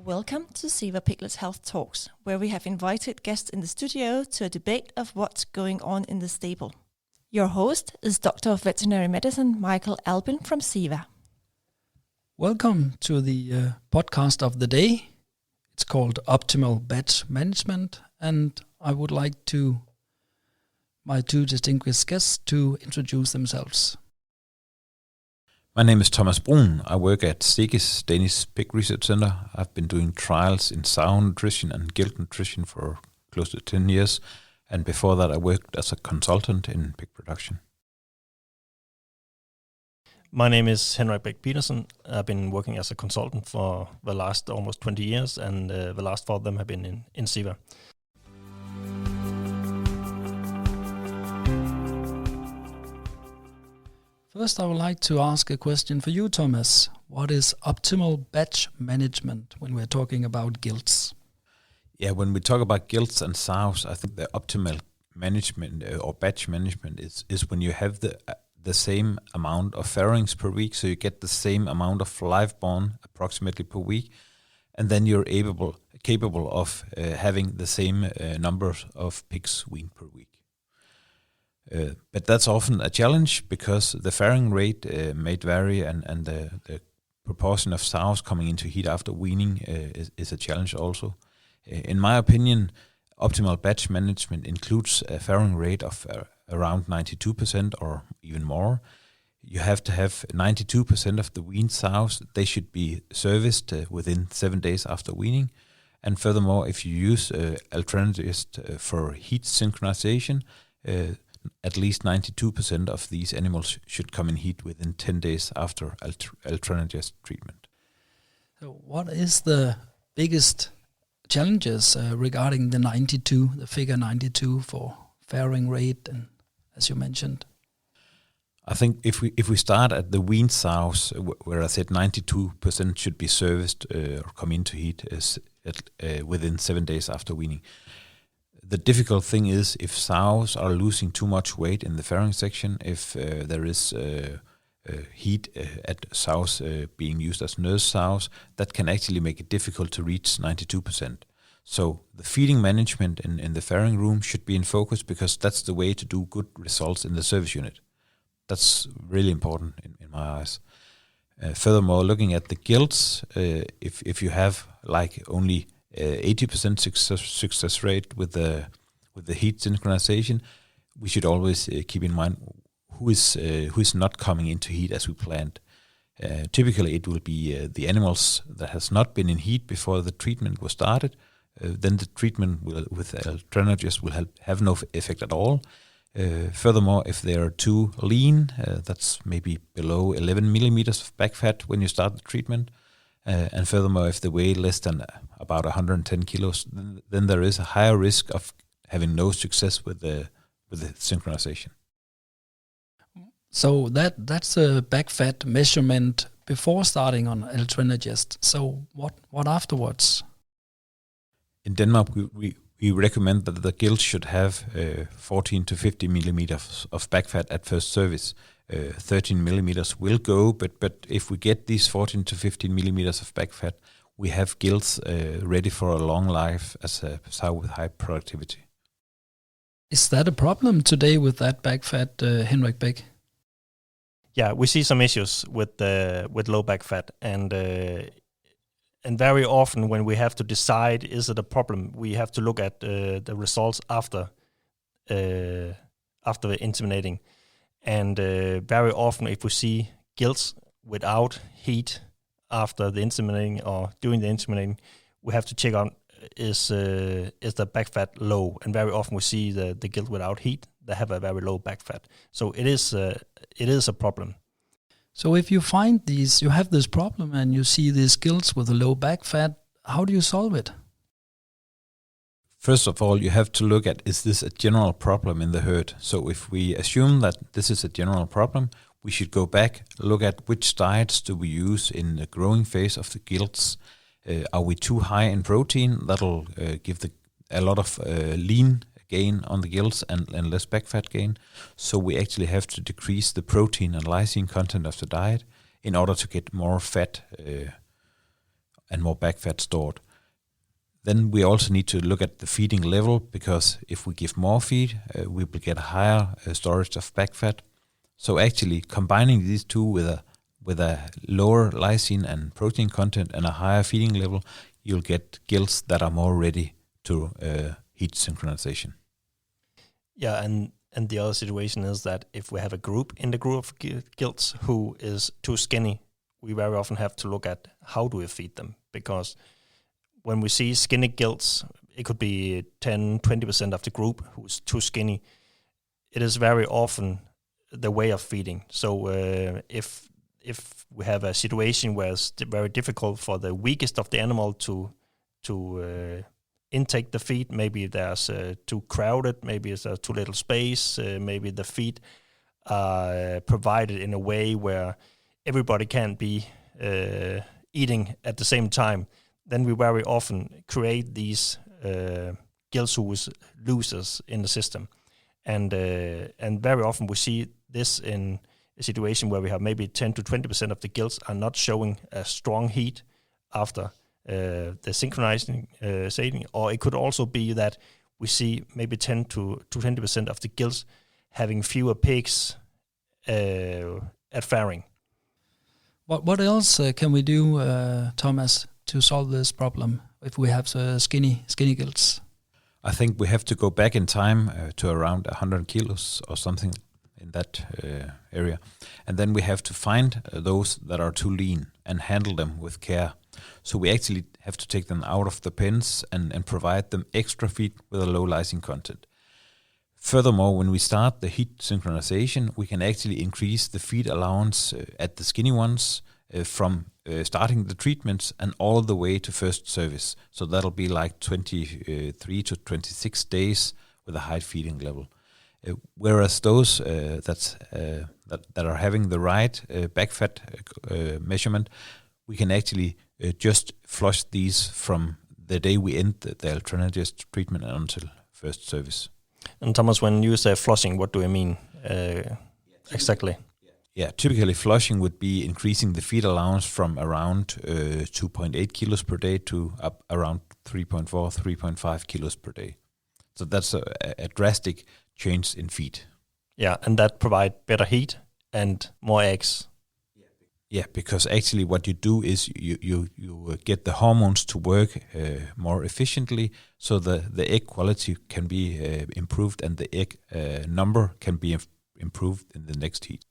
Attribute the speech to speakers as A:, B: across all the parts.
A: Welcome to Ceva Piglet's Health Talks, where we have invited guests in the studio to a debate of what's going on in the stable. Your host is Doctor of Veterinary Medicine Michael Albin from Ceva.
B: Welcome to the podcast of the day. It's called Optimal Batch Management, and I would like my two distinguished guests to introduce themselves.
C: My name is Thomas Bruun. I work at SEGES, Danish Pig Research Center. I've been doing trials in sow nutrition and gilt nutrition for close to 10 years. And before that, I worked as a consultant in pig production.
D: My name is Henrik Bech Pedersen. I've been working as a consultant for the last almost 20 years, and the last 4 of them have been in Ceva.
B: First, I would like to ask a question for you, Thomas. What is optimal batch management when we're talking about gilts?
C: Yeah, when we talk about gilts and sows, I think the optimal management or batch management is when you have the same amount of farrowings per week, so you get the same amount of live-born approximately per week, and then you're capable of having the same number of pigs weaned per week. But that's often a challenge because the farrowing rate may vary, and the proportion of sows coming into heat after weaning is a challenge also. In my opinion, optimal batch management includes a farrowing rate of around 92% or even more. You have to have 92% of the weaned sows. They should be serviced within 7 days after weaning. And furthermore, if you use alternatives for heat synchronization, at least 92% of these animals should come in heat within 10 days after alternatives treatment.
B: So what is the biggest challenges regarding the figure 92 for farrowing rate, and as you mentioned?
C: I think if we start at the weaned sows, where I said 92% should be serviced or come into heat within 7 days after weaning. The difficult thing is if sows are losing too much weight in the farrowing section, if there is heat at sows being used as nurse sows, that can actually make it difficult to reach 92%. So the feeding management in the farrowing room should be in focus, because that's the way to do good results in the service unit. That's really important in my eyes. Furthermore, looking at the gilts, if you have like only 80% success rate with the heat synchronization, we should always keep in mind who is not coming into heat as we planned. Typically, it will be the animals that has not been in heat before the treatment was started. Then the treatment with alternatives will have no effect at all. Furthermore, if they are too lean, that's maybe below 11 millimeters of back fat when you start the treatment. And furthermore, if they weigh less than about 110 kilos, then there is a higher risk of having no success with the synchronization.
B: So that's a back fat measurement before starting on alternatives. So what afterwards?
C: In Denmark, we recommend that the gilts should have 14 to 50 millimeters of back fat at first service. 13 millimeters will go, but if we get these 14 to 15 millimeters of back fat, we have gilts ready for a long life as a sow with high productivity.
B: Is that a problem today with that back fat, Henrik Bech?
D: Yeah, we see some issues with low back fat, and very often when we have to decide is it a problem, we have to look at the results after inseminating. And very often, if we see gilts without heat after the inseminating or during the inseminating, we have to check on is the back fat low. And very often we see the gilt without heat, they have a very low back fat. So it is a problem.
B: So if you have this problem and you see these gilts with a low back fat, how do you solve it?
C: First of all, you have to look at, is this a general problem in the herd? So if we assume that this is a general problem, we should go back, look at which diets do we use in the growing phase of the gilts. Are we too high in protein? That'll give a lot of lean gain on the gilts and less back fat gain. So we actually have to decrease the protein and lysine content of the diet in order to get more fat and more back fat stored. Then we also need to look at the feeding level, because if we give more feed, we will get a higher storage of back fat. So actually combining these two with a lower lysine and protein content and a higher feeding level, you'll get gilts that are more ready to heat synchronization.
D: Yeah, and the other situation is that if we have a group of gilts who is too skinny, we very often have to look at how do we feed them, because when we see skinny gilts, it could be 10-20% of the group who's too skinny. It is very often the way of feeding. So if we have a situation where it's very difficult for the weakest of the animal to intake the feed, maybe there's too crowded, maybe it's too little space, maybe the feed are provided in a way where everybody can't be eating at the same time, then we very often create these gilts losers in the system. And very often we see this in a situation where we have maybe 10-20% of the gilts are not showing a strong heat after the synchronizing, or it could also be that we see maybe 10-20% of the gilts having fewer peaks at fairing.
B: What else can we do, Thomas, to solve this problem if we have skinny gilts?
C: I think we have to go back in time to around 100 kilos or something in that area. And then we have to find those that are too lean and handle them with care. So we actually have to take them out of the pens and provide them extra feed with a low lysine content. Furthermore, when we start the heat synchronization, we can actually increase the feed allowance at the skinny ones from starting the treatments and all the way to first service. So that'll be like 23 to 26 days with a high feeding level. Whereas those that are having the right back fat measurement, we can actually just flush these from the day we end the challanges treatment until first service.
D: And Thomas, when you say flushing, what do you mean exactly?
C: Yeah, typically flushing would be increasing the feed allowance from around 2.8 kilos per day to up around 3.4, 3.5 kilos per day. So that's a drastic change in feed.
D: Yeah, and that provide better heat and more eggs.
C: Yeah, because actually what you do is you get the hormones to work more efficiently, so the egg quality can be improved and the egg number can be improved in the next heat.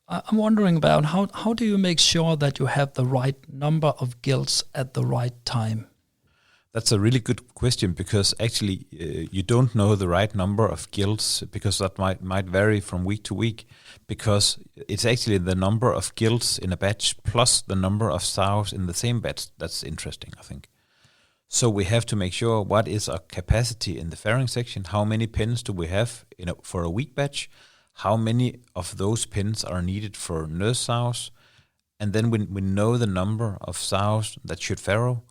B: I'm wondering about how do you make sure that you have the right number of gilts at the right time?
C: That's a really good question, because actually you don't know the right number of gilts, because that might vary from week to week, because it's actually the number of gilts in a batch plus the number of sows in the same batch that's interesting, I think. So we have to make sure what is our capacity in the fairing section, how many pens do we have for a week batch, how many of those pens are needed for nurse sows, and then when we know the number of sows that should farrow,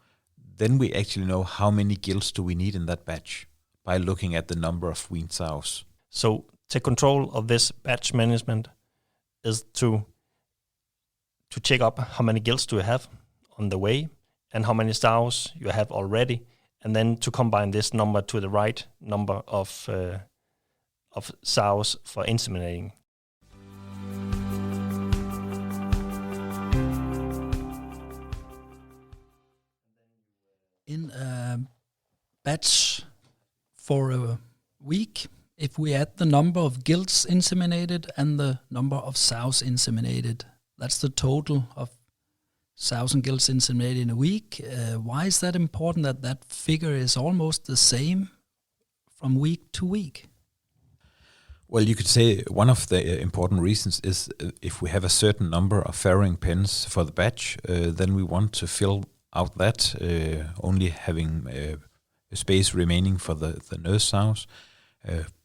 C: then we actually know how many gilts do we need in that batch by looking at the number of weaned sows.
D: So take control of this batch management is to check up how many gilts do you have on the way and how many sows you have already, and then to combine this number to the right number of sows for inseminating.
B: In a batch for a week, if we add the number of gilts inseminated and the number of sows inseminated, that's the total of sows and gilts inseminated in a week. Why is that important that figure is almost the same from week to week?
C: Well, you could say one of the important reasons is if we have a certain number of farrowing pens for the batch, then we want to fill out that, only having space remaining for the nurse sows,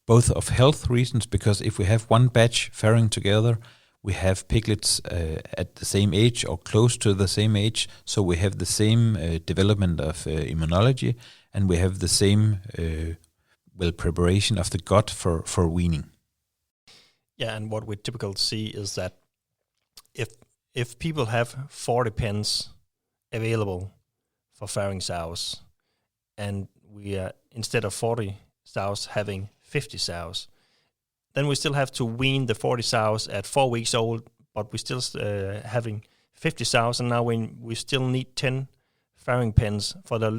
C: both of health reasons, because if we have one batch farrowing together, we have piglets at the same age or close to the same age, so we have the same development of immunology, and we have the same preparation of the gut for weaning.
D: Yeah, and what we typically see is that if people have 40 pens available for farrowing sows, and we are, instead of 40 sows, having 50 sows. Then we still have to wean the 40 sows at 4 weeks old, but we still having 50 sows, and now we still need 10 farrowing pens for the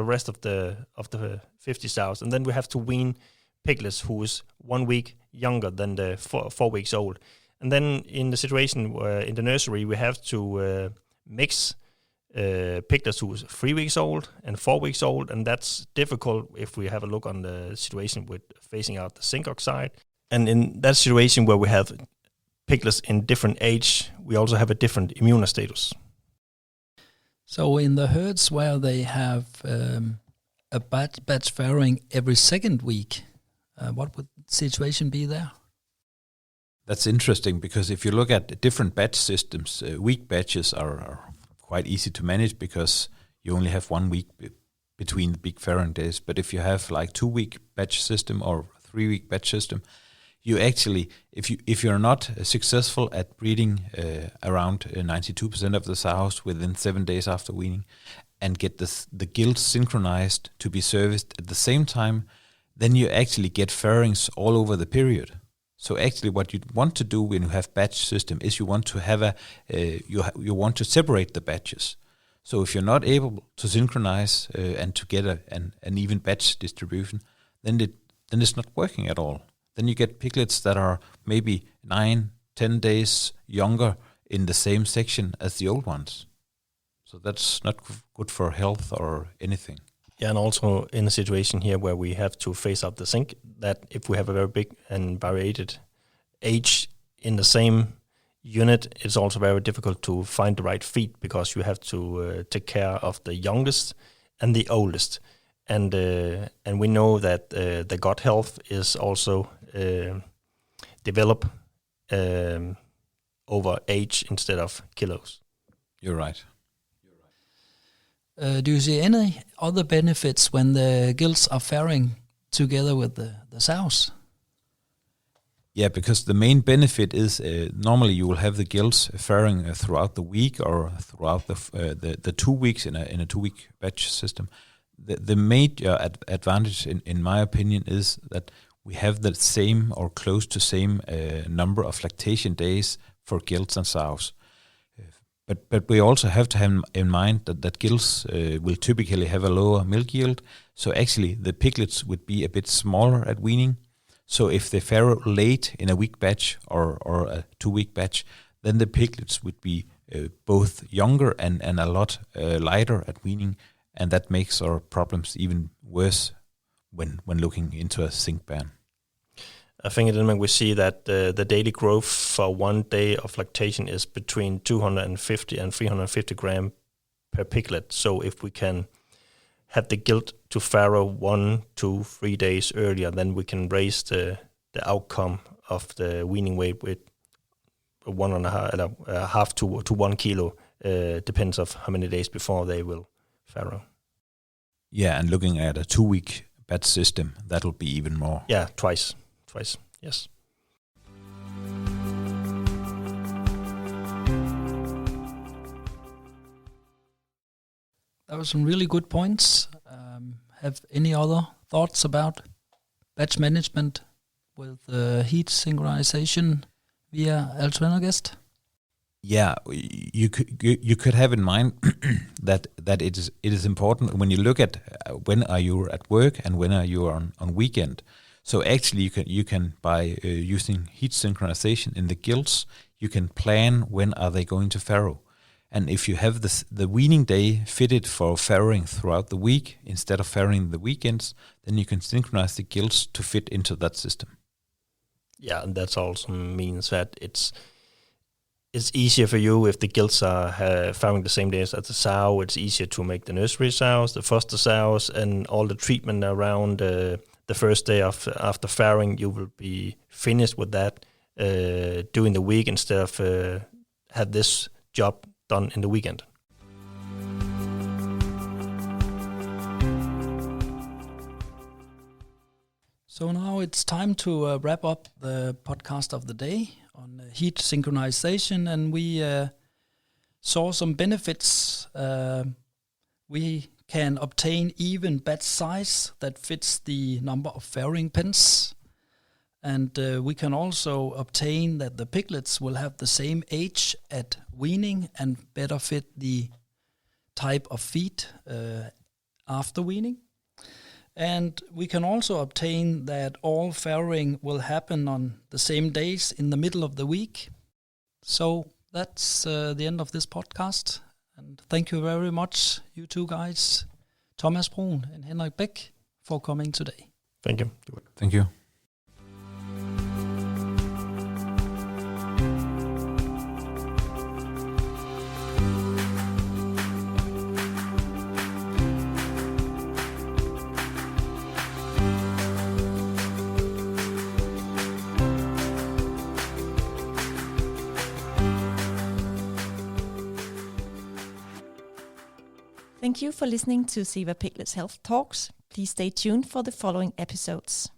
D: rest of the 50 sows, and then we have to wean piglets who is 1 week younger than the 4 weeks old. And then in the situation where in the nursery we have to mix piglets who is 3 weeks old and 4 weeks old, and that's difficult if we have a look on the situation with phasing out the zinc oxide. And in that situation where we have piglets in different age, we also have a different immune status.
B: So in the herds where they have a batch farrowing every second week, what would the situation be there?
C: That's interesting, because if you look at different batch systems, week batches are quite easy to manage because you only have 1 week between the big farrowing days. But if you have like 2 week batch system or 3 week batch system, you actually, if you're not successful at breeding around 92% of the sows within 7 days after weaning, and get the gilts synchronized to be serviced at the same time, then you actually get farrowings all over the period. So actually, what you want to do when you have batch system is you want to have you want to separate the batches. So if you're not able to synchronize and to get an even batch distribution, then it's not working at all. Then you get piglets that are maybe 9-10 days younger in the same section as the old ones. So that's not good for health or anything.
D: Yeah, and also in a situation here where we have to phase out the zinc, that if we have a very big and variated age in the same unit, it's also very difficult to find the right feed, because you have to take care of the youngest and the oldest. And we know that the gut health is also developed over age instead of kilos.
C: You're right.
B: Do you see any other benefits when the gilts are farrowing together with the sows?
C: Yeah, because the main benefit is normally you will have the gilts farrowing throughout the week or throughout the 2 weeks in a 2 week batch system. The major advantage, in my opinion, is that we have the same or close to same number of lactation days for gilts and sows. But we also have to have in mind that gilts will typically have a lower milk yield. So actually the piglets would be a bit smaller at weaning. So if they farrow late in a week batch or a 2 week batch, then the piglets would be both younger and a lot lighter at weaning. And that makes our problems even worse when looking into a zinc ban.
D: I think in Denmark we see that the daily growth for 1 day of lactation is between 250 and 350 gram per piglet. So if we can have the gilt to farrow 1 to 3 days earlier, then we can raise the outcome of the weaning weight with 1.5 to 1 kilo. Depends of how many days before they will farrow.
C: Yeah, and looking at a 2 week batch system, that'll be even more.
D: Yeah, twice, yes.
B: That was some really good points. Have any other thoughts about batch management with heat synchronization via Alternagest?
C: Yeah, you could have in mind that it is important when you look at when are you at work and when are you on weekend. So actually you can by using heat synchronization in the gilts, you can plan when are they going to farrow. And if you have the weaning day fitted for farrowing throughout the week instead of farrowing the weekends, then you can synchronize the gilts to fit into that system.
D: Yeah, and that also means that it's easier for you if the gilts are farrowing the same days as the sow. It's easier to make the nursery sows, the foster sows, and all the treatment around the first day after farrowing. You will be finished with that during the week instead of have this job done in the weekend.
B: So now it's time to wrap up the podcast of the day on heat synchronization, and we saw some benefits. We can obtain even batch size that fits the number of farrowing pens. And we can also obtain that the piglets will have the same age at weaning and better fit the type of feed after weaning. And we can also obtain that all farrowing will happen on the same days in the middle of the week. So that's the end of this podcast. And thank you very much, you two guys, Thomas Bruun and Henrik Bech, for coming today.
D: Thank you.
C: Thank you.
A: Thank you for listening to Ceva Piglets Health Talks. Please stay tuned for the following episodes.